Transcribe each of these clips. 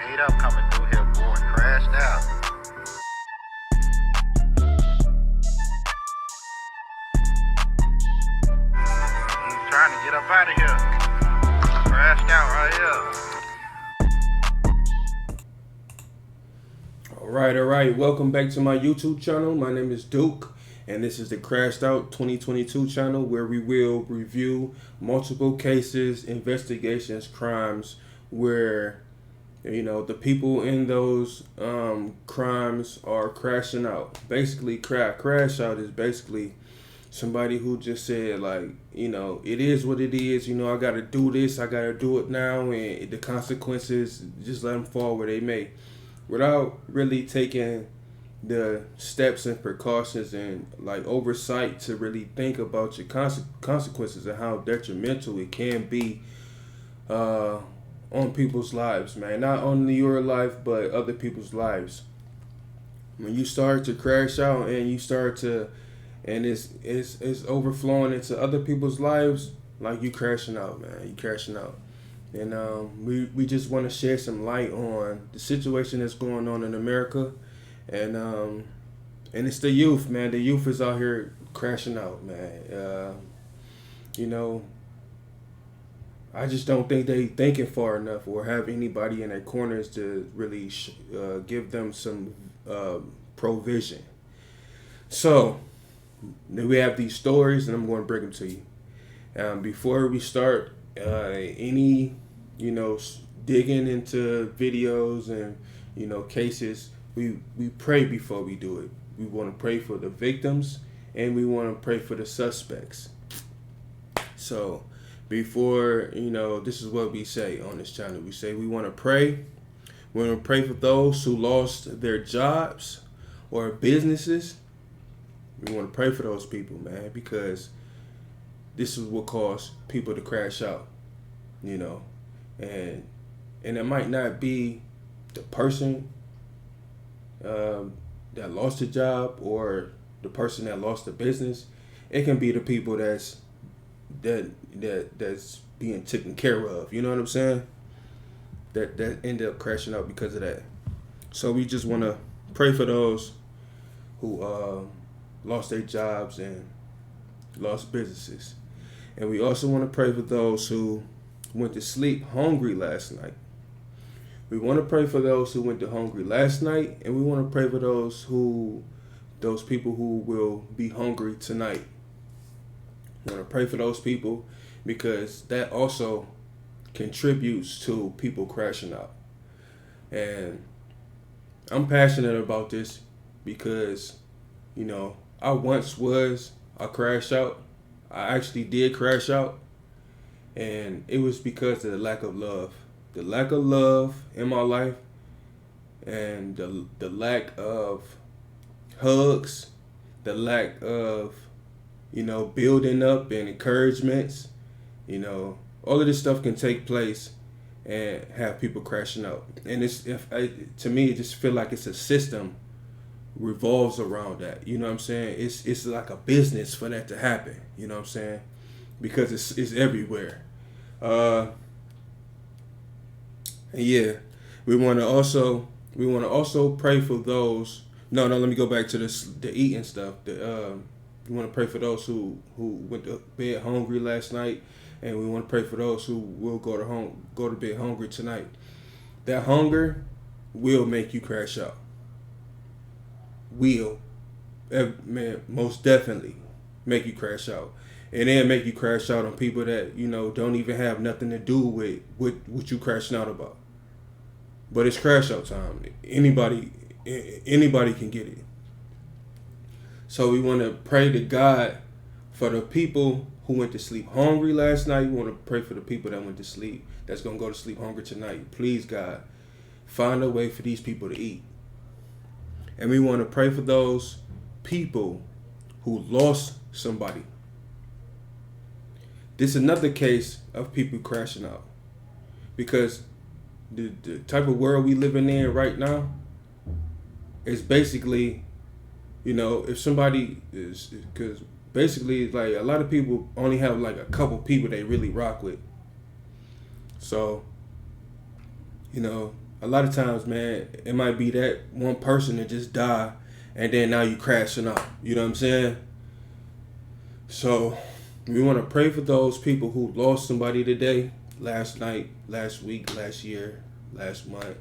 Straight up coming through here, boy. Crashed out. He's trying to get up out of here. Crashed out right here. All right. Welcome back to my YouTube channel. My name is Duke, and this is the CRASHEDOUT2022 channel, where we will review multiple cases, investigations, crimes, where the people in those crimes are crashing out. Basically, crash out is basically somebody who just said, like, it is what it is. I got to do this. I got to do it now, and the consequences, just let them fall where they may, without really taking the steps and precautions and like oversight to really think about your consequences and how detrimental it can be on people's lives, man. Not only your life, but other people's lives. When you start to crash out and you start to, and it's overflowing into other people's lives, like, you crashing out, man. You crashing out. And we just want to shed some light on the situation that's going on in America. And it's the youth, man. The youth is out here crashing out, man. I just don't think they thinking far enough or have anybody in their corners to really give them some provision. So we have these stories, and I'm going to bring them to you. Before we start any digging into videos and cases, we pray before we do it. We want to pray for the victims, and we want to pray for the suspects. So before, this is what we say on this channel. We say we want to pray. We want to pray for those who lost their jobs or businesses. We want to pray for those people, man, because this is what caused people to crash out, and it might not be the person that lost a job or the person that lost a business. It can be the people that's being taken care of. You know what I'm saying? That end up crashing out because of that. So we just want to pray for those who lost their jobs and lost businesses. And we also want to pray for those who went to sleep hungry last night. We want to pray for those who went to hungry last night, and we want to pray for those people who will be hungry tonight. We want to pray for those people because that also contributes to people crashing out. And I'm passionate about this because, I once was a crash out. I actually did crash out, and it was because of the lack of love. The lack of love in my life, and the lack of hugs, the lack of, building up and encouragements. All of this stuff can take place and have people crashing out. And to me, it just feel like it's a system revolves around that. You know what I'm saying? It's like a business for that to happen. You know what I'm saying? Because it's everywhere. Yeah, we want to also pray for those. No, let me go back to the eating stuff. We want to pray for those who went to bed hungry last night, and we want to pray for those who will go to bed hungry tonight. That hunger will make you crash out. Man, most definitely make you crash out. And then make you crash out on people that, don't even have nothing to do with what you crashing out about. But it's crash out time. Anybody can get it. So we want to pray to God for the people who went to sleep hungry last night. We want to pray for the people that went to sleep, that's going to go to sleep hungry tonight. Please, God, find a way for these people to eat. And we want to pray for those people who lost somebody. This is another case of people crashing out, because the type of world we living in right now is basically, if somebody is, because basically, like, a lot of people only have like a couple people they really rock with. So, a lot of times, man, it might be that one person that just died, and then now you crashing out. You know what I'm saying? So we want to pray for those people who lost somebody today, last night, last week, last year, last month.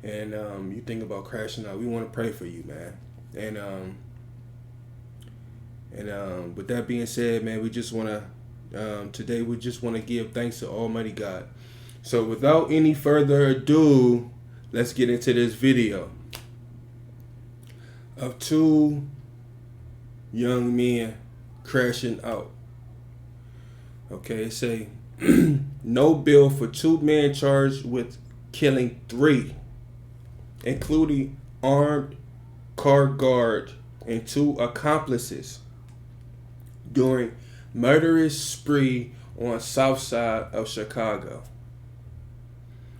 And you think about crashing out, we want to pray for you, man. And with that being said, man, we just want to, today we just want to give thanks to Almighty God. So without any further ado, let's get into this video of two young men crashing out. Okay, it say, no bill for 2 men charged with killing 3, including armed car guard and 2 accomplices during murderous spree on south side of Chicago.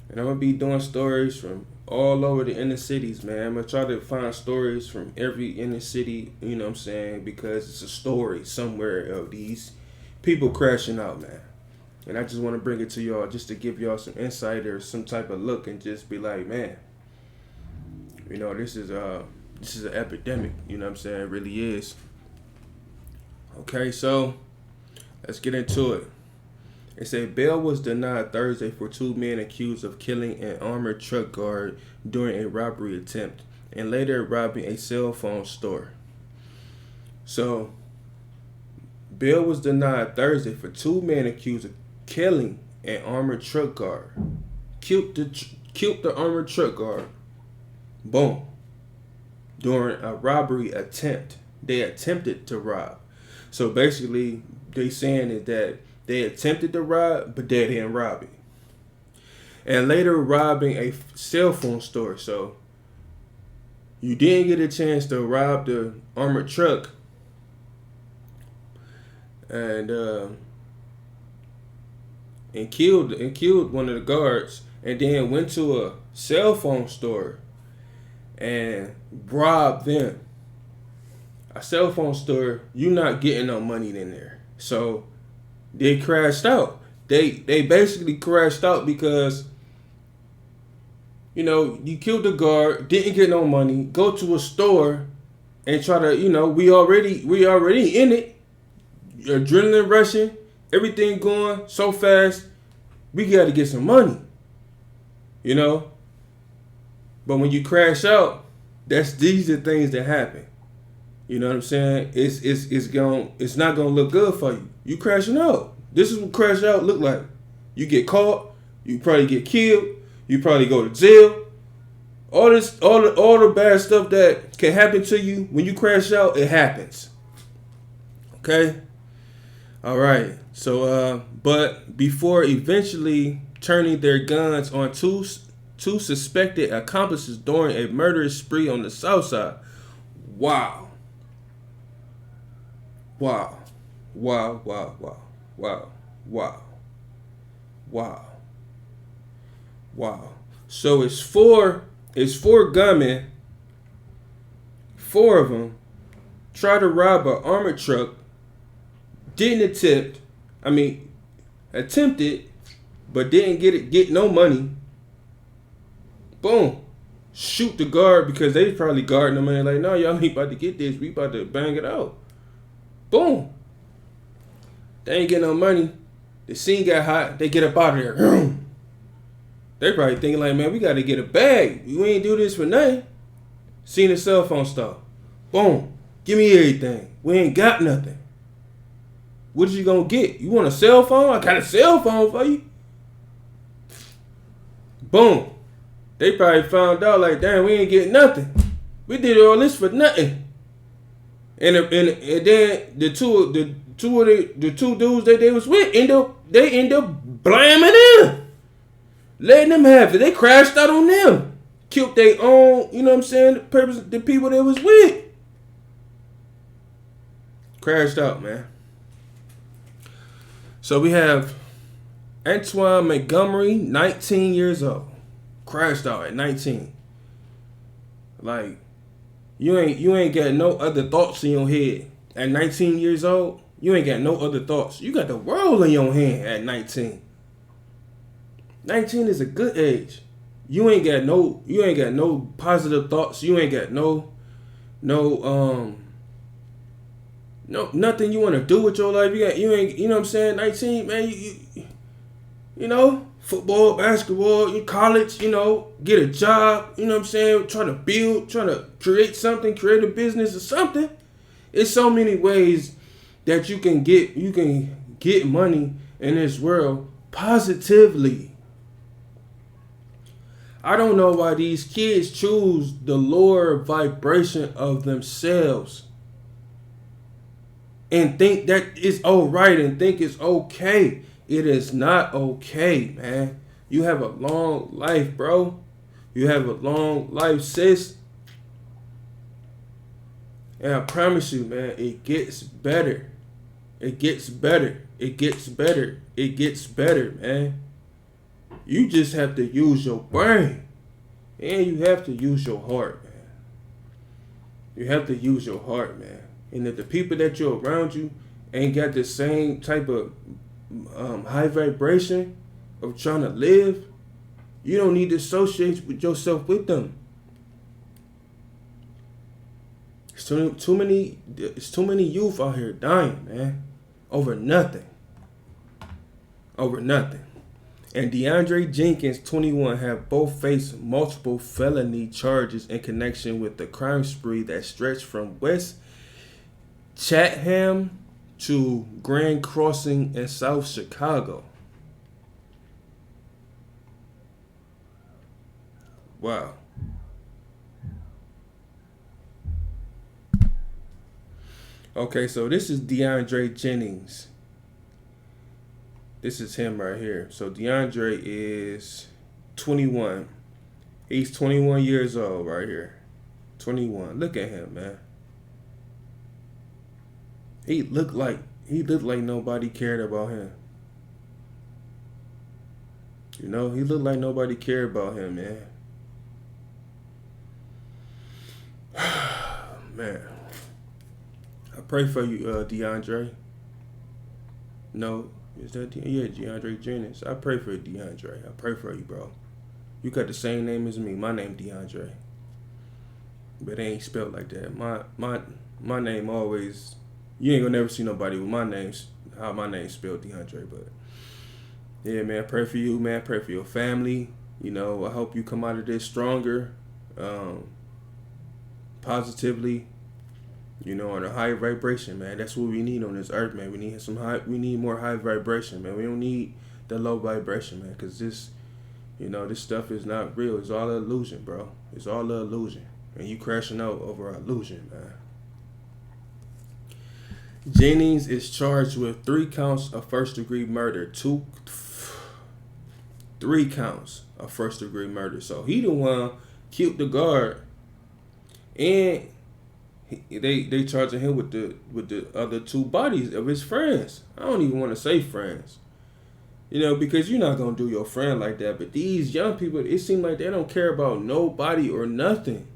And I'm going to be doing stories from all over the inner cities, man. I'm going to try to find stories from every inner city, you know what I'm saying, because it's a story somewhere of these people crashing out, man. And I just want to bring it to y'all just to give y'all some insight or some type of look and just be like, man, you know, this is an epidemic, you know what I'm saying? It really is. Okay, so let's get into it. It said bail was denied Thursday for 2 men accused of killing an armored truck guard during a robbery attempt and later robbing a cell phone store. So, bail was denied Thursday for 2 men accused of killing an armored truck guard. Killed the armored truck guard. Boom. During a robbery attempt. They attempted to rob. So basically, they saying is that they attempted to rob, but they didn't rob it. And later robbing a cell phone store. So you didn't get a chance to rob the armored truck and killed one of the guards, and then went to a cell phone store and robbed them. A cell phone store, you not getting no money in there. So they crashed out. They basically crashed out because, you know, you killed the guard, didn't get no money, go to a store and try to, you know, we already in it. Adrenaline rushing, everything going so fast, we got to get some money. You know? But when you crash out, these are things that happen. You know what I'm saying? It's not gonna look good for you. You crashing out. This is what crash out look like. You get caught. You probably get killed. You probably go to jail. All the bad stuff that can happen to you when you crash out, it happens. Okay. All right. So, but before eventually turning their guns on two suspected accomplices during a murderous spree on the south side. Wow. Wow. Wow, wow, wow, wow, wow, wow, wow. So it's four gunmen, 4 of them, try to rob an armored truck, attempted, but didn't get no money. Boom. Shoot the guard because they probably guarding them and like, no, y'all ain't about to get this. We about to bang it out. Boom. They ain't getting no money. The scene got hot. They get up out of there. They probably thinking like, man, we got to get a bag. We ain't do this for nothing. Seen a cell phone store. Boom. Give me everything. We ain't got nothing. What you gonna get? You want a cell phone? I got a cell phone for you. Boom. They probably found out like, damn, we ain't getting nothing. We did all this for nothing. And then the two dudes that they was with end up blaming them, letting them have it. They crashed out on them, killed their own. You know what I'm saying? The people they was with crashed out, man. So we have Antwon Montgomery, 19 years old, crashed out at 19. Like. You ain't got no other thoughts in your head. At 19 years old, you ain't got no other thoughts. You got the world in your hand at 19. 19 is a good age. You ain't got no positive thoughts. You ain't got no nothing you want to do with your life. You ain't, you know what I'm saying? 19, man, you know, football, basketball, in college, you know, get a job, you know what I'm saying? Trying to create something, create a business or something. It's so many ways that you can get money in this world positively. I don't know why these kids choose the lower vibration of themselves and think that it's all right and think it's okay. It is not okay, man. You have a long life, bro. You have a long life, sis. And I promise you, man, it gets better. It gets better. It gets better. It gets better, man. You just have to use your brain. And you have to use your heart, man. You have to use your heart, man. And if the people that you're around you ain't got the same type of high vibration of trying to live, you don't need to associate with yourself with them. It's too many youth out here dying, man, over nothing. Over nothing. And Deandre Jennings, 21, have both faced multiple felony charges in connection with the crime spree that stretched from West Chatham to Grand Crossing in South Chicago. Wow. Okay, so this is Deandre Jennings. This is him right here. So Deandre is 21. He's 21 years old right here. 21. Look at him, man. He looked like nobody cared about him. You know, he looked like nobody cared about him, man. Man. I pray for you, Deandre. No. Is that Deandre Jennings? I pray for Deandre. I pray for you, bro. You got the same name as me. My name Deandre, but it ain't spelled like that. My name always. You ain't gonna never see nobody with my name's how my name's spelled Deandre. But yeah, man, I pray for you, man. I pray for your family. You know, I hope you come out of this stronger, positively. You know, on a high vibration, man. That's what we need on this earth, man. We need more high vibration, man. We don't need the low vibration, man. Because this, you know, this stuff is not real. It's all an illusion, bro. It's all an illusion. And you crashing out over an illusion, man. Jennings is charged with 3 counts of first-degree murder. 3 counts of first-degree murder. So he the one killed the guard, and they charging him with the other 2 bodies of his friends. I don't even want to say friends, you know, because you're not gonna do your friend like that. But these young people, it seems like they don't care about nobody or nothing.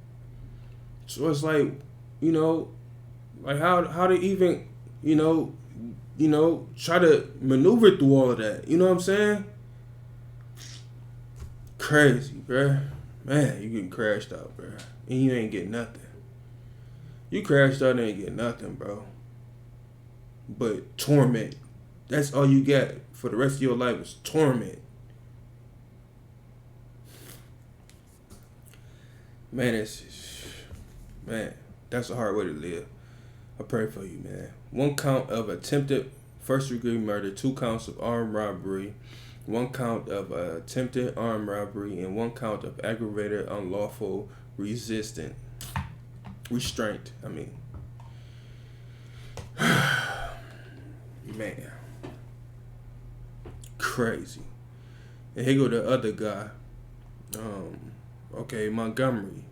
So it's like, you know, like how to even, you know, try to maneuver through all of that. You know what I'm saying? Crazy, bruh. Man, you getting crashed out, bruh, and you ain't getting nothing. You crashed out and ain't get nothing, bro. But torment. That's all you get for the rest of your life is torment. Man, that's a hard way to live. I pray for you, man. 1 count of attempted first-degree murder, 2 counts of armed robbery, 1 count of attempted armed robbery, and 1 count of aggravated unlawful restraint. I mean, man, crazy. And here go the other guy. Okay, Montgomery.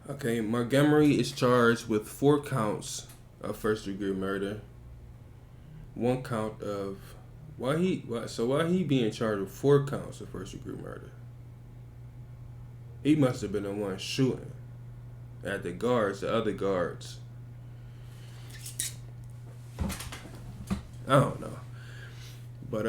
Okay, Montgomery is charged with 4 counts of first-degree murder. 1 count of why he being charged with 4 counts of first-degree murder? He must have been the one shooting at the other guards. I don't know. But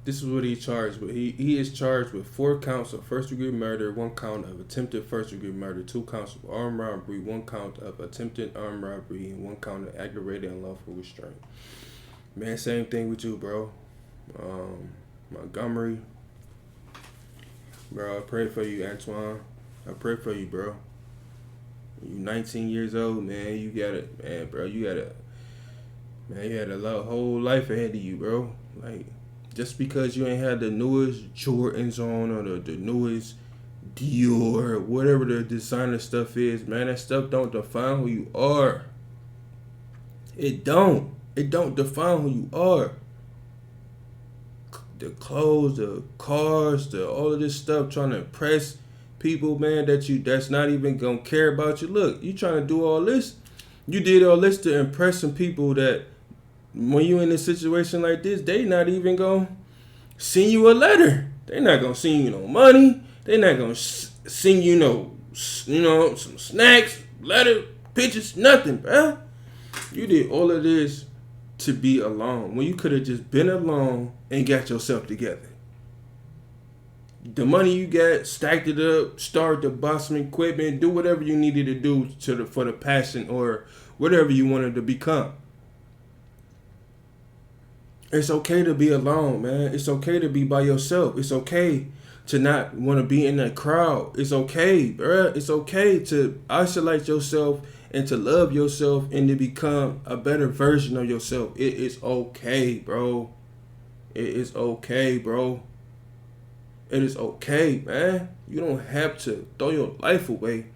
This is what he's charged with. He is charged with 4 counts of first-degree murder, 1 count of attempted first-degree murder, 2 counts of armed robbery, 1 count of attempted armed robbery, and 1 count of aggravated unlawful restraint. Man, same thing with you, bro. Montgomery. Bro, I pray for you, Antwon. I pray for you, bro. You 19 years old, man. You got it, man, bro. You had a whole life ahead of you, bro. Like, just because you ain't had the newest Jordans on or the newest Dior, whatever the designer stuff is, man, that stuff don't define who you are. It don't. It don't define who you are. The clothes, the cars, all of this stuff trying to impress people, man, that's not even gonna care about you. Look, you trying to do all this. You did all this to impress some people that when you in a situation like this, they not even gonna send you a letter. They not gonna send you no money. They not gonna send you some snacks, letter, pictures, nothing, bruh. You did all of this to be alone when you could have just been alone and got yourself together. The money you got, stacked it up, start to buy some equipment, do whatever you needed to do for the passion or whatever you wanted to become. It's okay to be alone, man. It's okay to be by yourself. It's okay to not want to be in that crowd. It's okay, bruh. It's okay to isolate yourself and to love yourself and to become a better version of yourself. It is okay, bro. It is okay, bro. It is okay, man. You don't have to throw your life away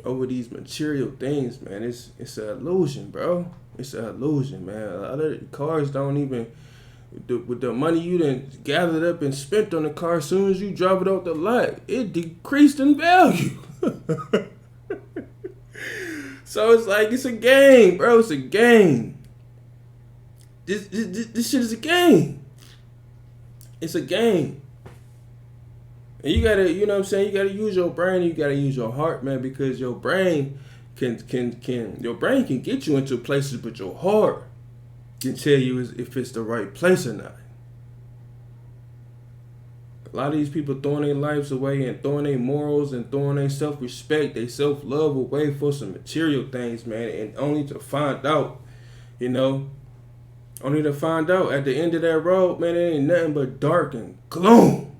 over these material things, man. It's an illusion, bro. It's an illusion, man. A lot of cars don't even, with the money you done gathered up and spent on the car, as soon as you drive it off the lot, it decreased in value. So it's like, it's a game, bro. It's a game. This shit is a game. It's a game. And you gotta, you know what I'm saying? You gotta use your brain. You gotta use your heart, man, because your brain can get you into places, but your heart can tell you if it's the right place or not. A lot of these people throwing their lives away and throwing their morals and throwing their self-respect, their self-love away for some material things, man, and only to find out, only to find out at the end of that road, man, it ain't nothing but dark and gloom.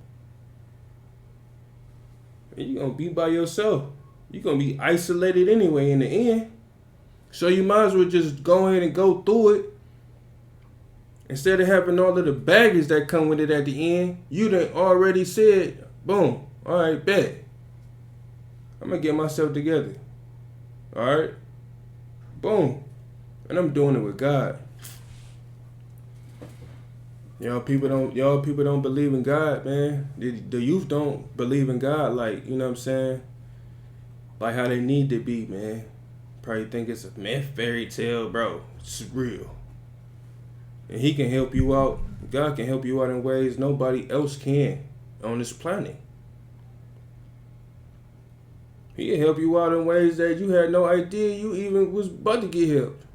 And you're going to be by yourself. You're going to be isolated anyway in the end. So you might as well just go ahead and go through it. Instead of having all of the baggage that come with it at the end, you done already said, boom, all right, bet. I'm going to get myself together. All right? Boom. And I'm doing it with God. Y'all people don't believe in God, man. The youth don't believe in God like, you know what I'm saying? Like how they need to be, man. Probably think it's a myth, fairy tale, bro. It's real. And he can help you out. God can help you out in ways nobody else can on this planet. He can help you out in ways that you had no idea you even was about to get helped.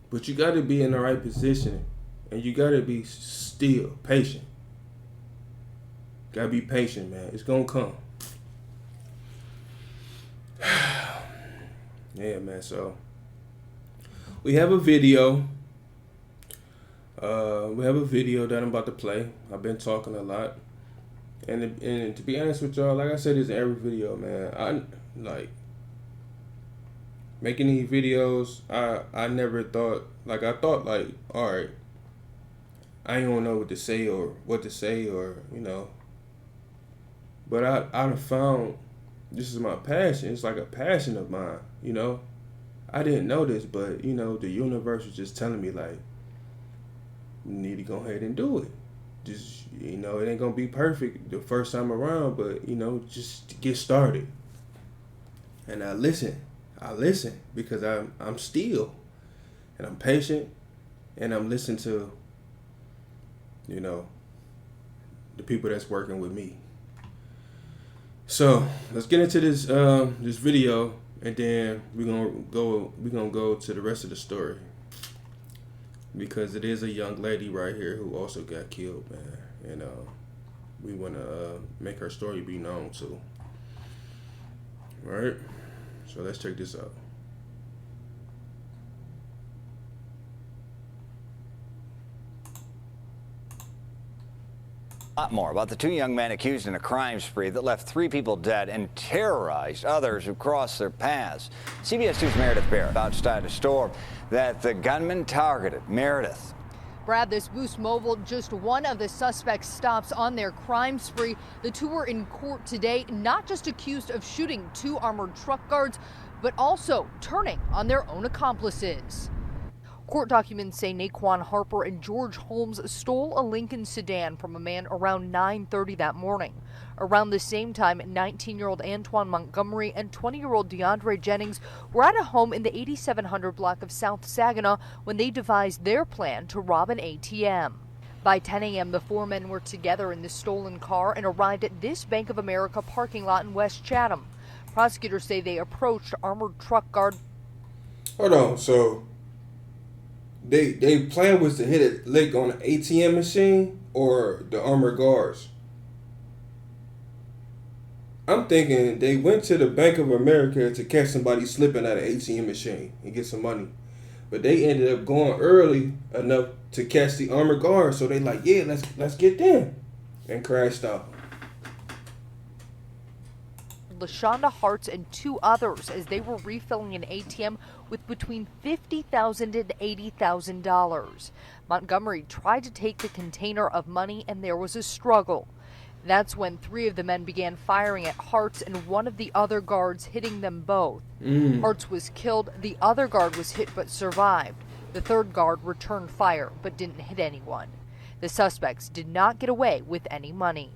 But you got to be in the right position. And you got to be still patient. Got to be patient, man. It's going to come. Yeah, man. So we have a video. That I'm about to play. I've been talking a lot. And to be honest with y'all, like I said, it's in every video, man. I making these videos, I never thought, I thought all right, I ain't gonna know what to say or but I found this is my passion. It's like a passion of mine, I didn't know this, but the universe was just telling me you need to go ahead and do it. Just it ain't gonna be perfect the first time around, but just get started. And I listen because I'm still and I'm patient and I'm listening to the people that's working with me. So let's get into this this video, and then we're gonna go to the rest of the story, because it is a young lady right here who also got killed, man. and we want to make her story be known too. All right, so let's check this out. A lot more about the two young men accused in a crime spree that left 3 people dead and terrorized others who crossed their paths. CBS 2's Meredith Barrett outside a store that the gunman targeted. Meredith. Brad, this Boost Mobile, just one of the suspects' stops on their crime spree. The two were in court today, not just accused of shooting 2 armored truck guards, but also turning on their own accomplices. Court documents say Naquan Harper and George Holmes stole a Lincoln sedan from a man around 9:30 that morning. Around the same time, 19-year-old Antwon Montgomery and 20-year-old Deandre Jennings were at a home in the 8700 block of South Saginaw when they devised their plan to rob an ATM. By 10 a.m., the 4 men were together in the stolen car and arrived at this Bank of America parking lot in West Chatham. Prosecutors say they approached armored truck guard. Hold on, so they plan was to hit a lick on the ATM machine or the armored guards? I'm thinking they went to the Bank of America to catch somebody slipping at an ATM machine and get some money. But they ended up going early enough to catch the armored guards, so they like, yeah, let's get them, and crashed out. LaShonda Hartz and 2 others as they were refilling an ATM with between $50,000 and $80,000. Montgomery tried to take the container of money and there was a struggle. That's when 3 of the men began firing at Hartz and one of the other guards, hitting them both. Hartz was killed. The other guard was hit but survived. The 3rd guard returned fire but didn't hit anyone. The suspects did not get away with any money.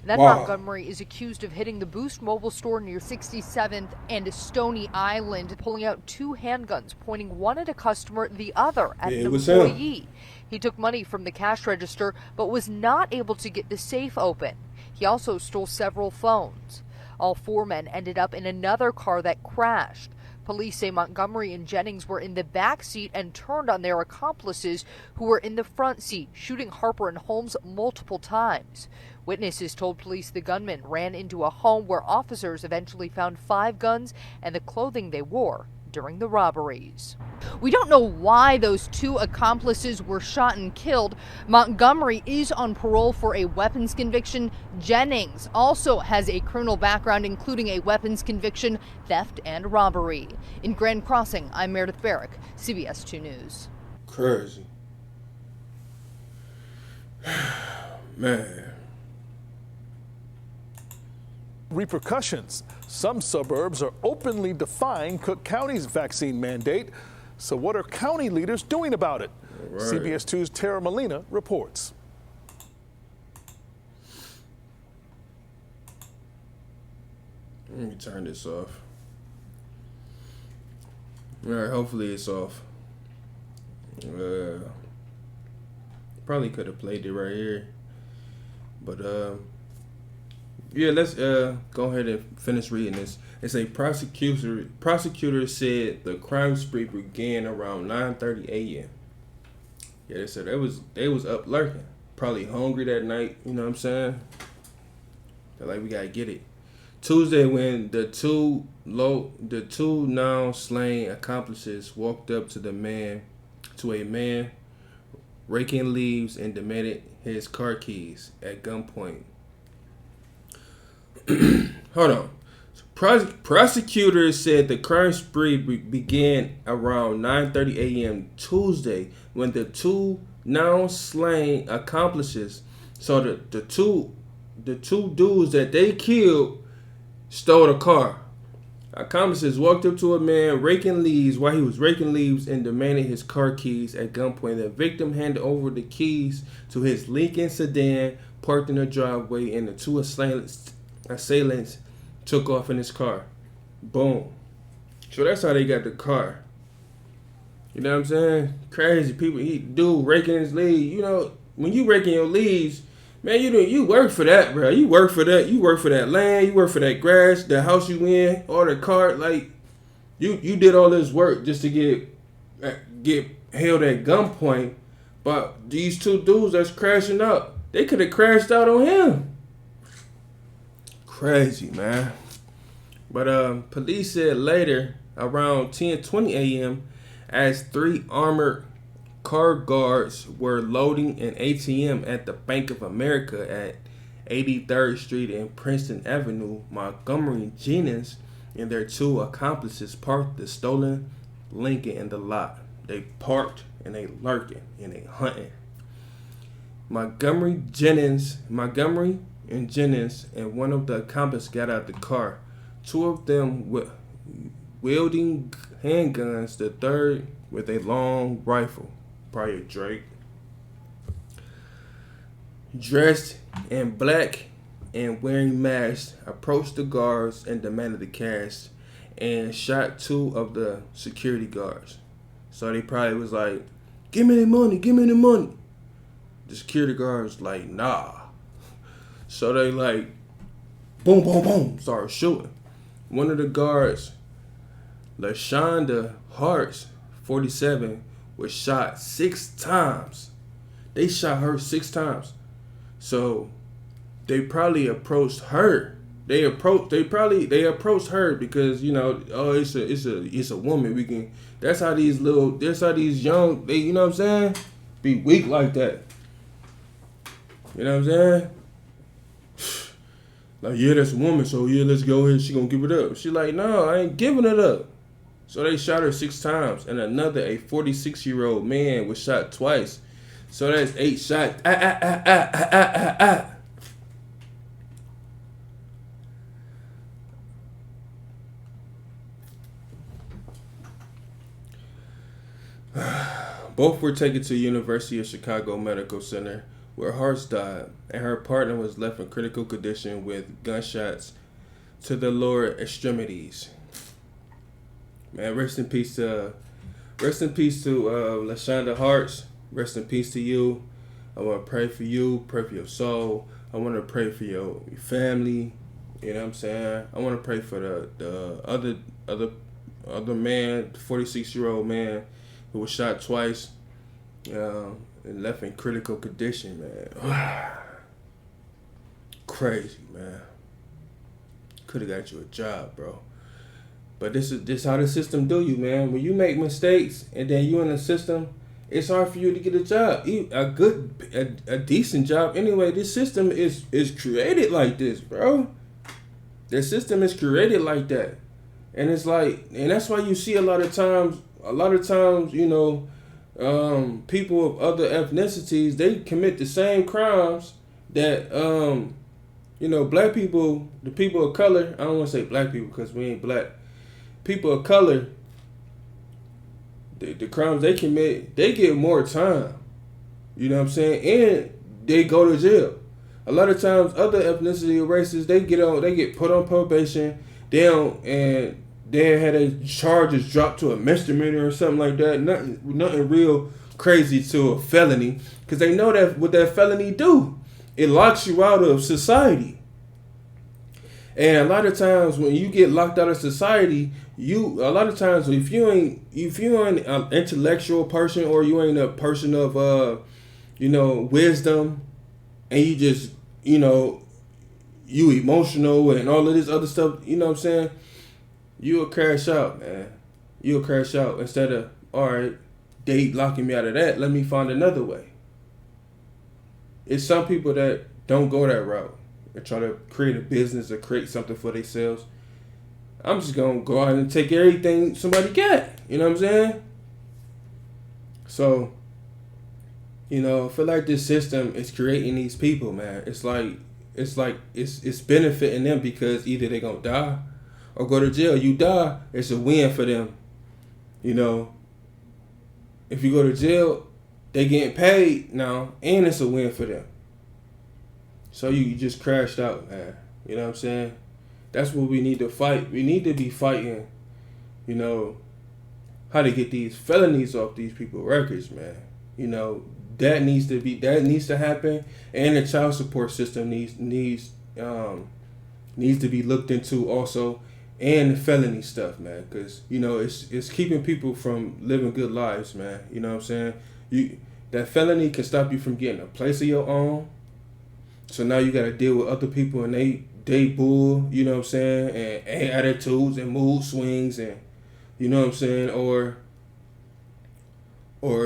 Then Montgomery is accused of hitting the Boost Mobile store near 67th and Stony Island, pulling out 2 handguns, pointing one at a customer, the other at an employee. He took money from the cash register but was not able to get the safe open. He also stole several phones. All 4 men ended up in another car that crashed. Police say Montgomery and Jennings were in the back seat and turned on their accomplices who were in the front seat, shooting Harper and Holmes multiple times. Witnesses told police the gunman ran into a home where officers eventually found 5 guns and the clothing they wore during the robberies. We don't know why those 2 accomplices were shot and killed. Montgomery is on parole for a weapons conviction. Jennings also has a criminal background, including a weapons conviction, theft, and robbery. In Grand Crossing, I'm Meredith Barrick, CBS 2 News. Crazy. Man. Repercussions. Some suburbs are openly defying Cook County's vaccine mandate. So what are county leaders doing about it? Right. CBS 2's Tara Molina reports. Let me turn this off. All right, hopefully it's off. Probably could have played it right here. But yeah, let's go ahead and finish reading this. It's a prosecutor said the crime spree began around 9:30 a.m. Yeah, they said they was up lurking, probably hungry that night. You know what I'm saying? They're like, we gotta get it. Tuesday, when the two now slain accomplices walked up to a man raking leaves and demanded his car keys at gunpoint. Hold on. Prosecutors said the crime spree began around 9:30 a.m. Tuesday when the 2 now slain accomplices, so the two dudes that they killed, stole a car. Accomplices walked up to a man raking leaves while he was raking leaves and demanded his car keys at gunpoint. The victim handed over the keys to his Lincoln sedan parked in the driveway, and the 2 assailants took off in his car. Boom. So that's how they got the car. You know what I'm saying? Crazy people. Dude raking his leaves. You know, when you raking your leaves, man, you work for that, bro. You work for that. You work for that land. You work for that grass, the house you in, or the car. Like, you did all this work just to get held at gunpoint. But these 2 dudes that's crashing up, They could have crashed out on him. Crazy, man. But police said later, around 10:20 a.m., as 3 armored car guards were loading an ATM at the Bank of America at 83rd Street and Princeton Avenue, Montgomery and Jennings and their 2 accomplices parked the stolen Lincoln in the lot. They parked and they lurking and they hunting. Montgomery and Jennings and one of the accomplices got out the car. 2 of them wielding handguns, the third with a long rifle, probably a Drake. Dressed in black and wearing masks, approached the guards and demanded the cash and shot 2 of the security guards. So they probably was like, give me the money, give me the money. The security guards like, nah. So they like, boom, boom, boom, started shooting. One of the guards, LaShonda Harts, 47, was shot 6 times. They shot her 6 times. So they probably approached her. They approached her because, you know, oh, it's a woman. That's how these young, they, you know what I'm saying, be weak like that. You know what I'm saying? Like, yeah, that's a woman, so yeah, let's go ahead. She gonna give it up. She like, no, I ain't giving it up. So they shot her 6 times, and another, a 46-year-old man, was shot twice. So that's 8 shots. Both were taken to University of Chicago Medical Center, where Harts died, and her partner was left in critical condition with gunshots to the lower extremities. Man, rest in peace to LaShonda Harts. Rest in peace to you. I want to pray for you, pray for your soul. I want to pray for your family. You know what I'm saying? I want to pray for the other man, the 46-year-old man who was shot twice and left in critical condition, man. Crazy, man. Could have got you a job, bro. But this how the system do you, man. When you make mistakes and then you in the system, it's hard for you to get a job, a decent job. Anyway, this system is created like this, bro. The system is created like that, and it's like, and that's why you see a lot of times, you know, people of other ethnicities, they commit the same crimes that you know, black people, the people of color. I don't want to say black people because we ain't black. People of color, the crimes they commit, they get more time. You know what I'm saying? And they go to jail. A lot of times, other ethnicity or races, they get put on probation. They had their charges dropped to a misdemeanor or something like that. Nothing real crazy to a felony, because they know that what that felony do, it locks you out of society. And a lot of times when you get locked out of society, a lot of times if you ain't an intellectual person, or you ain't a person of you know, wisdom, and you just, you know, you emotional and all of this other stuff, you know what I'm saying, you'll crash out, man. You'll crash out. Instead of, all right, they locking me out of that, let me find another way. It's some people that don't go that route and try to create a business or create something for themselves. I'm just going to go out and take everything somebody got. You know what I'm saying? So, you know, I feel like this system is creating these people, man. It's benefiting them, because either they're going to die or go to jail. You die, it's a win for them. You know, if you go to jail, they getting paid now, and it's a win for them. So you just crashed out, man. You know what I'm saying? That's what we need to fight. We need to be fighting, you know, how to get these felonies off these people's records, man. You know, that needs to happen, and the child support system needs to be looked into also, and the felony stuff, man, because, you know, it's keeping people from living good lives, man. You know what I'm saying? That felony can stop you from getting a place of your own. So now you got to deal with other people and they bull, you know what I'm saying, and attitudes and mood swings, and you know what I'm saying, or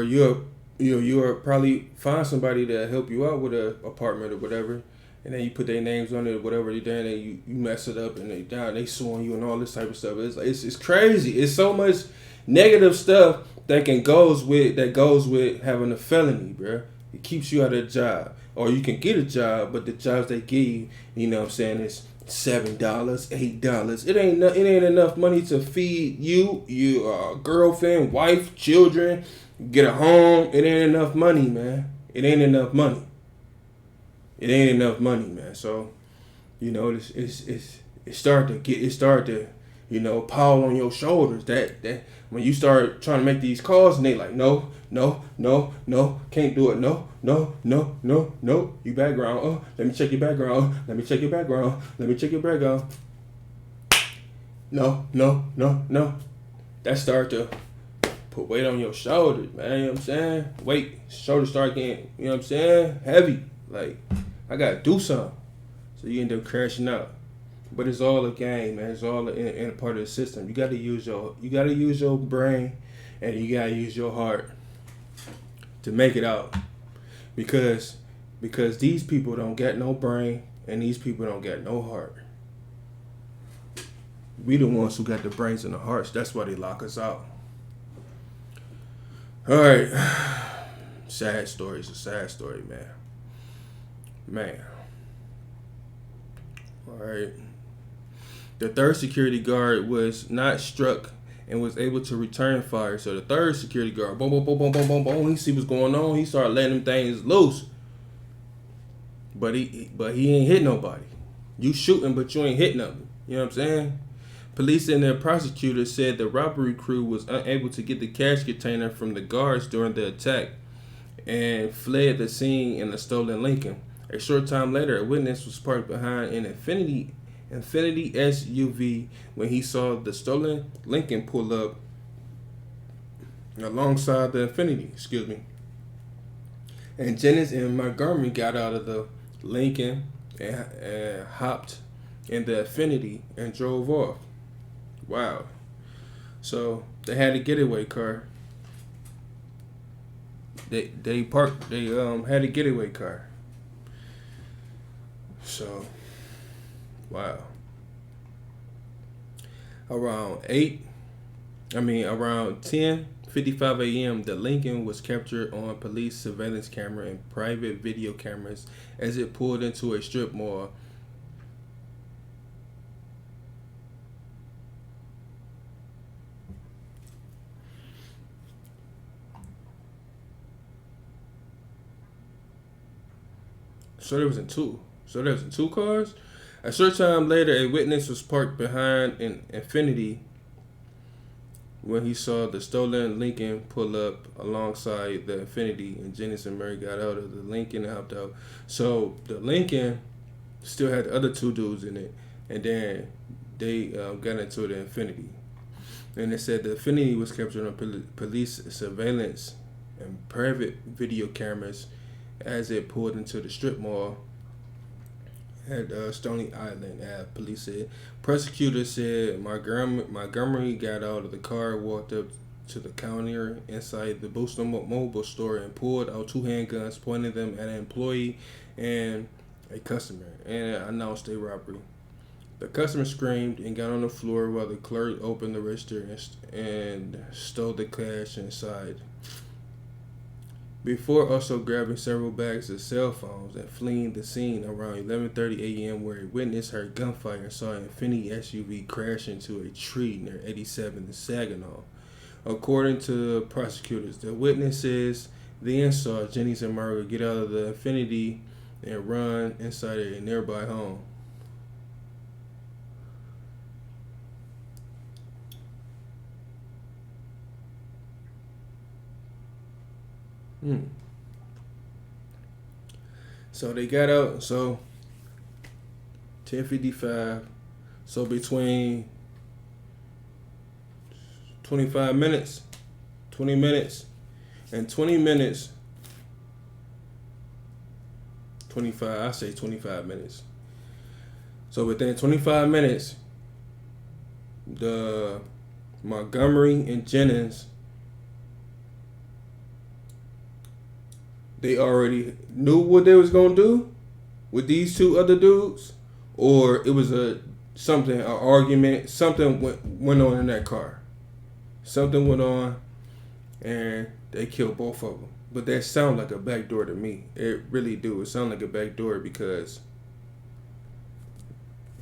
you'll probably find somebody to help you out with a apartment or whatever, and then you put their names on it or whatever, then you mess it up and they suing you and all this type of stuff. It's crazy. It's so much negative stuff that goes with having a felony, bro. It keeps you out of a job. Or you can get a job, but the jobs they give you, you know what I'm saying, is $7, $8. It ain't enough money to feed you, your girlfriend, wife, children, get a home. It ain't enough money, man. It ain't enough money. It ain't enough money, man. So, you know, it started to, you know, pile on your shoulders. That when you start trying to make these calls and they like, no, can't do it. No. You background. Oh, let me check your background. Let me check your background. No. That start to put weight on your shoulders, man. You know what I'm saying? Shoulders start getting, you know what I'm saying, heavy. Like, I gotta do something. So you end up crashing out. But it's all a game, man. It's all in a part of the system. You gotta use your brain, and you gotta use your heart to make it out. Because these people don't got no brain, and these people don't got no heart. We the ones who got the brains and the hearts. That's why they lock us out. All right. Sad story. It's a sad story, man. All right. The third security guard was not struck and was able to return fire. So the third security guard, boom, he see what's going on. He started letting them things loose. But he ain't hit nobody. You shooting, but you ain't hit nothing. You know what I'm saying? Police and their prosecutor said the robbery crew was unable to get the cash container from the guards during the attack and fled the scene in a stolen Lincoln. A short time later, a witness was parked behind an Infiniti SUV when he saw the stolen Lincoln pull up alongside the Infiniti, And Jennings and Montgomery got out of the Lincoln and hopped in the Infiniti and drove off. Wow. So they had a getaway car. They had a getaway car. So, wow. Around 10:55 a.m., the Lincoln was captured on police surveillance camera and private video cameras as it pulled into a strip mall. So there was in two cars. A short time later, a witness was parked behind an Infiniti when he saw the stolen Lincoln pull up alongside the Infiniti, and Jennings and Murray got out of the Lincoln and hopped out. So the Lincoln still had the other two dudes in it, and then they got into the Infiniti. And they said the Infiniti was captured on police surveillance and private video cameras as it pulled into the strip mall at Stony Island, police said. Prosecutors said Montgomery got out of the car, walked up to the counter inside the Boston Mobile store and pulled out two handguns, pointing them at an employee and a customer, and announced a robbery. The customer screamed and got on the floor while the clerk opened the register and stole the cash inside, before also grabbing several bags of cell phones and fleeing the scene around 11:30 a.m. where a witness heard gunfire and saw an Infiniti SUV crash into a tree near 87th and Saginaw. According to prosecutors, the witnesses then saw Jennings and Murray get out of the Infiniti and run inside a nearby home. So they got out. So 10:55. So between 20 minutes, I say 25 minutes. So within 25 minutes, the Montgomery and Jennings, they already knew what they was gonna do with these two other dudes, or it was an argument, something went on in that car. Something went on, and they killed both of them. But that sounds like a backdoor to me. It really do. It sounds like a backdoor because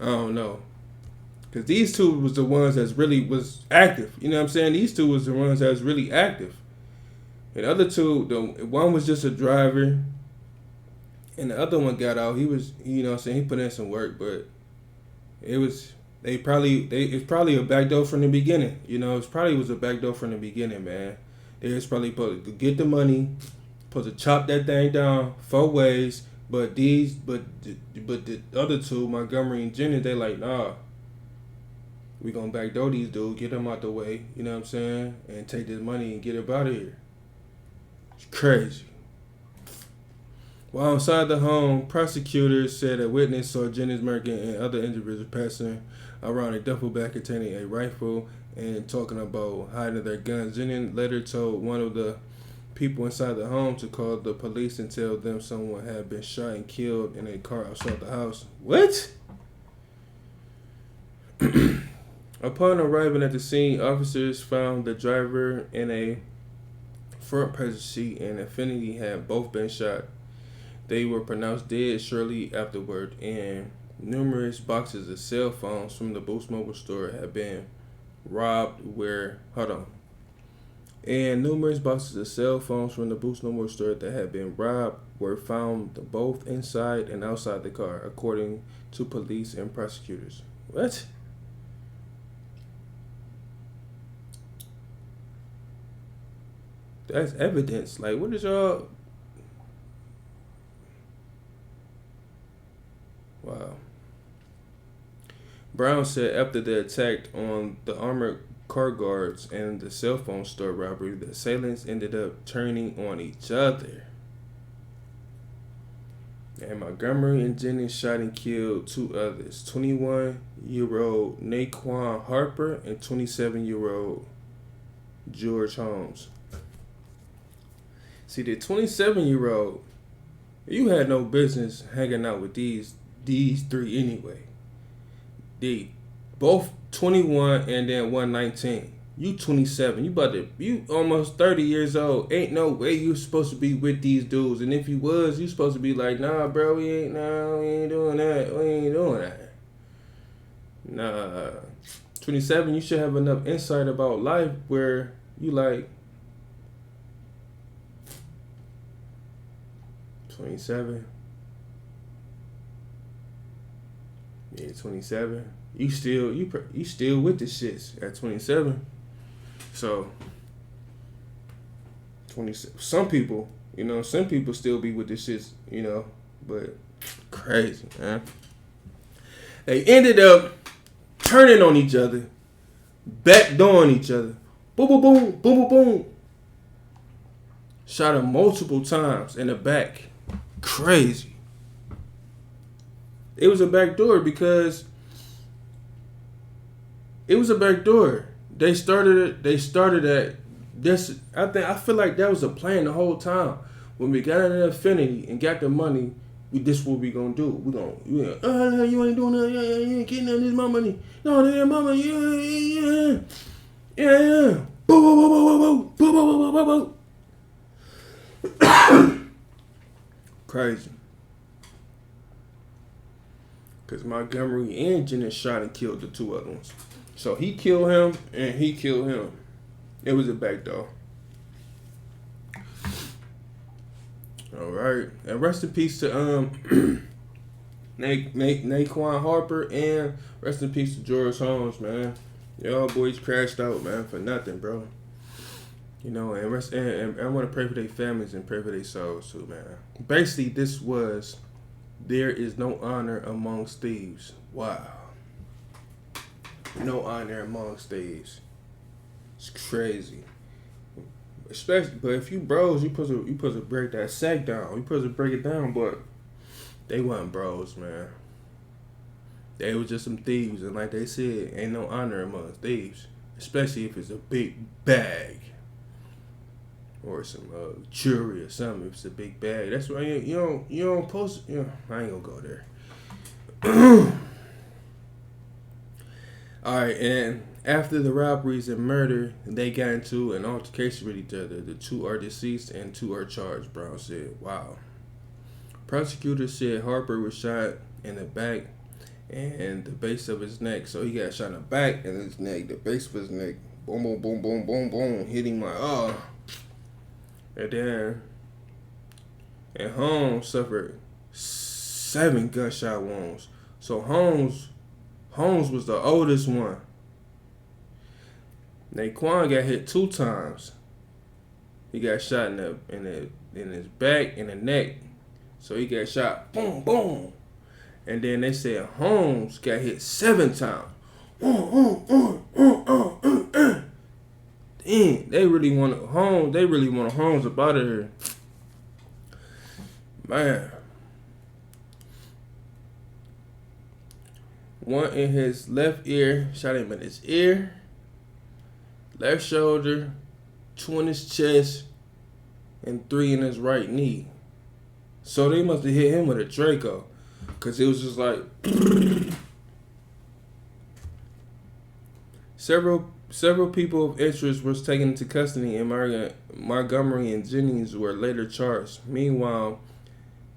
I don't know. Because these two was the ones that really was active. You know what I'm saying? These two was the ones that was really active. And the other two, one was just a driver, and the other one got out. He was, you know what I'm saying, he put in some work, but it's probably a backdoor from the beginning. You know, it probably was a backdoor from the beginning, man. They was probably supposed to get the money, supposed to chop that thing down 4 ways, but the other two, Montgomery and Jennings, they like, nah, we gonna backdoor these dudes, get them out the way, you know what I'm saying, and take this money and get up out of here. It's crazy. While inside the home, prosecutors said a witness saw Jennings Merkin and other individuals passing around a duffel bag containing a rifle and talking about hiding their guns. Jennings later told one of the people inside the home to call the police and tell them someone had been shot and killed in a car outside the house. What? Upon arriving at the scene, officers found the driver in a front passenger seat and Infinity had both been shot. They were pronounced dead shortly afterward, and numerous boxes of cell phones from the Boost Mobile store had been robbed And numerous boxes of cell phones from the Boost Mobile store that had been robbed were found both inside and outside the car, according to police and prosecutors. What? That's evidence. Like, what is y'all... Wow. Brown said after the attack on the armored car guards and the cell phone store robbery, the assailants ended up turning on each other. And Montgomery and Jennings shot and killed 2 others, 21-year-old Naquan Harper and 27-year-old George Holmes. See, the 27-year-old, you had no business hanging out with these 3 anyway. They both 21 and then 119. You 27. You almost 30 years old. Ain't no way you supposed to be with these dudes. And if you was, you supposed to be like, nah, bro, we ain't doing that. We ain't doing that. Nah. 27, you should have enough insight about life where you like 27. Yeah, 27. You still with the shits at 27. So 27. Some people still be with the shits, but crazy, man. They ended up turning on each other, backdooring each other. Boom, boom, boom, boom, boom, boom. Shot him multiple times in the back. Crazy. It was a backdoor because it was a backdoor. They started at this. I feel like that was a plan the whole time. When we got into Infinity and got the money, this what we gonna do. You ain't doing that. You ain't getting none of this my money. No, that ain't my money. Yeah. Boo, boo, boo, boo, boo, boo, boo, boo, boo, boo. Crazy. Because Montgomery and Jennings shot and killed the 2 other ones. So he killed him and he killed him. It was a backdoor. Alright. And rest in peace to Naquan Harper, and rest in peace to George Holmes, man. Y'all boys crashed out, man, for nothing, bro. And I want to pray for their families and pray for their souls too, man. Basically, this was there is no honor amongst thieves. Wow. No honor amongst thieves. It's crazy. Especially, but if you bros, you supposed to break that sack down. You supposed to break it down, but they wasn't bros, man. They was just some thieves, and like they said, ain't no honor among thieves, especially if it's a big bag or some jewelry or something. If it's a big bag, that's why you don't post. I ain't gonna go there. All right, and after the robberies and murder, they got into an altercation with each other. The 2 are deceased and 2 are charged, Brown said. Wow. Prosecutors said Harper was shot in the back and the base of his neck. So he got shot in the back and his neck, the base of his neck. Boom, boom, boom, boom, boom, boom. Hit him like, oh. And Holmes suffered 7 gunshot wounds. So Holmes was the oldest one. Naquan got hit 2 times. He got shot in his back and the neck. So he got shot, boom, boom. And then they said Holmes got hit 7 times. Damn, they really wanted Holmes up out of here. Man. One in his left ear, shot him in his ear, left shoulder, 2 in his chest, and 3 in his right knee. So they must have hit him with a Draco, because it was just like several people of interest was taken into custody, and Montgomery and Jennings were later charged. Meanwhile,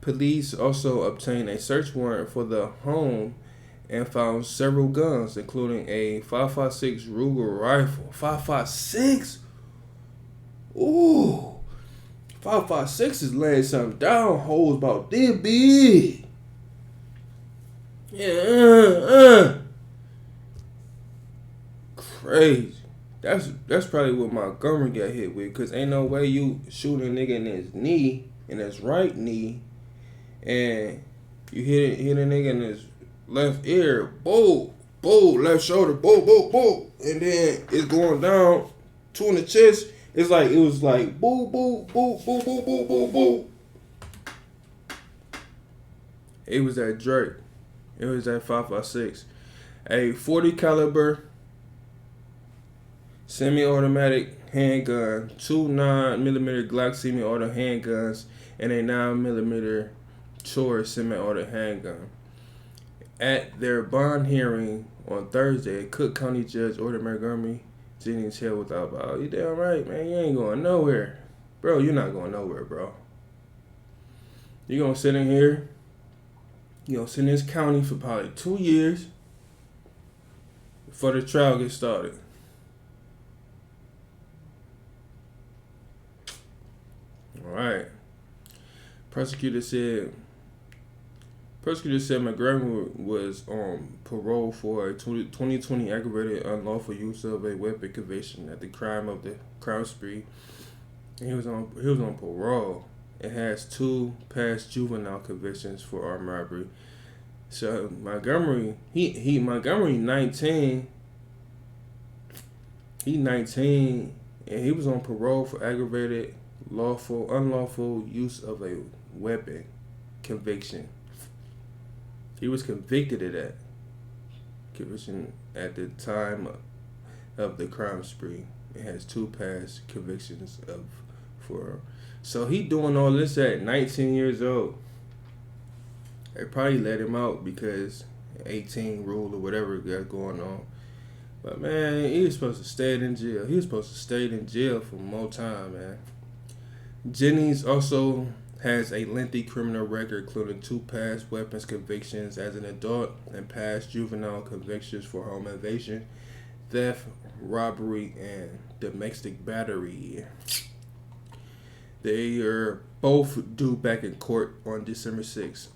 police also obtained a search warrant for the home and found several guns, including a 5.56 Ruger rifle. 5.56? Ooh. 5.56 is laying something down. Holes about this big. Yeah. Crazy. That's probably what Montgomery got hit with, because ain't no way you shoot a nigga in his knee, in his right knee, and you hit a nigga in his left ear, boom, boom, left shoulder, boom, boom, boom, and then it's going down, 2 in the chest. It was like boom, boom, boom, boom, boom, boom, boom, boom. It was that Drake. It was that 5.56, a 40 caliber semi-automatic handgun, 2 9mm Glock semi-auto handguns, and a 9mm Taurus semi-auto handgun. At their bond hearing on Thursday, Cook County Judge ordered Montgomery Jennings held without bail. You damn right, man. You ain't going nowhere. Bro, you're not going nowhere, bro. You're going to sit in here. You're going to sit in this county for probably 2 years before the trial gets started. All right. Prosecutor said Montgomery was on parole for a 2020 aggravated unlawful use of a weapon conviction at the crime spree. And he was on parole. It has 2 past juvenile convictions for armed robbery. So Montgomery, Montgomery 19. He 19, and he was on parole for aggravated unlawful use of a weapon conviction. He was convicted of that conviction at the time of the crime spree. It has 2 past convictions for. So he doing all this at 19 years old. They probably let him out because 18 rule or whatever got going on. But man, he was supposed to stay in jail. He was supposed to stay in jail for more time, man. Jennings also has a lengthy criminal record, including 2 past weapons convictions as an adult and past juvenile convictions for home invasion, theft, robbery, and domestic battery. They are both due back in court on December 6th.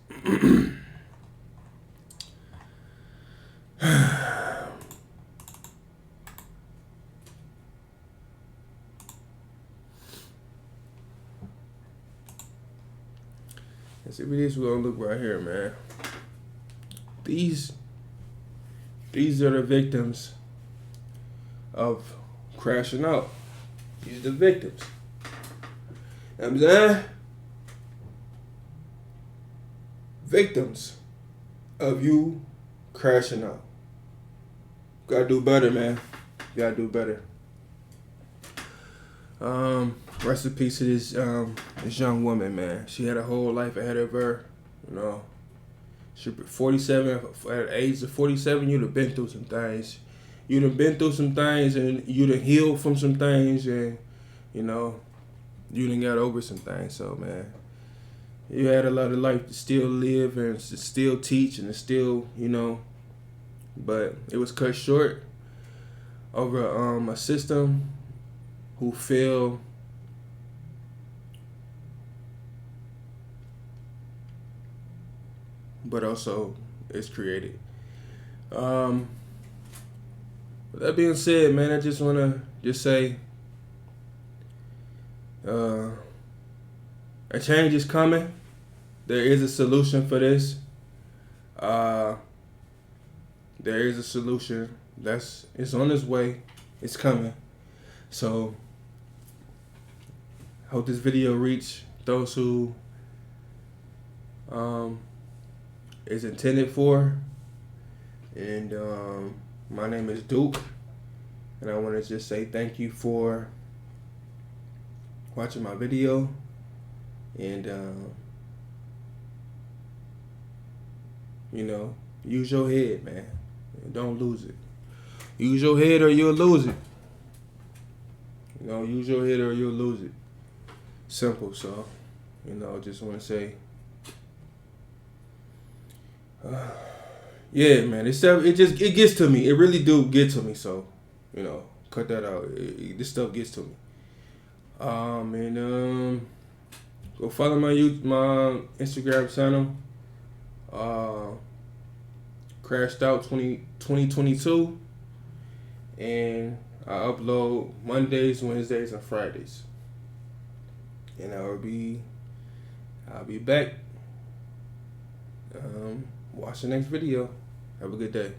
And see what this we're gonna look right here, man. These are the victims of crashing out. These are the victims. You know what I'm saying? victims of you crashing out. Gotta do better, man. Gotta do better. Rest in peace to this young woman, man. She had a whole life ahead of her. You know, she 47. At the age of 47, you'd have been through some things. You'd have been through some things, and you'd have healed from some things, and you know, you done got over some things. So, man, you had a lot of life to still live and to still teach and to still, you know, but it was cut short over a system who failed but also is created. With that being said, man, I just want to just say a change is coming. There is a solution for this. There is a solution it's on its way. It's coming. So I hope this video reach those who is intended for. And my name is Duke, and I want to just say thank you for watching my video, and you know, use your head, man. Don't lose it. Use your head or you'll lose it. You know, use your head or you'll lose it. Simple. So, you know, just want to say, yeah, man. It gets to me. It really do get to me. So, you know, cut that out. This stuff gets to me. Go follow my Instagram channel. CRASHEDOUT2022, and I upload Mondays, Wednesdays, and Fridays. And I'll be back. Watch the next video. Have a good day.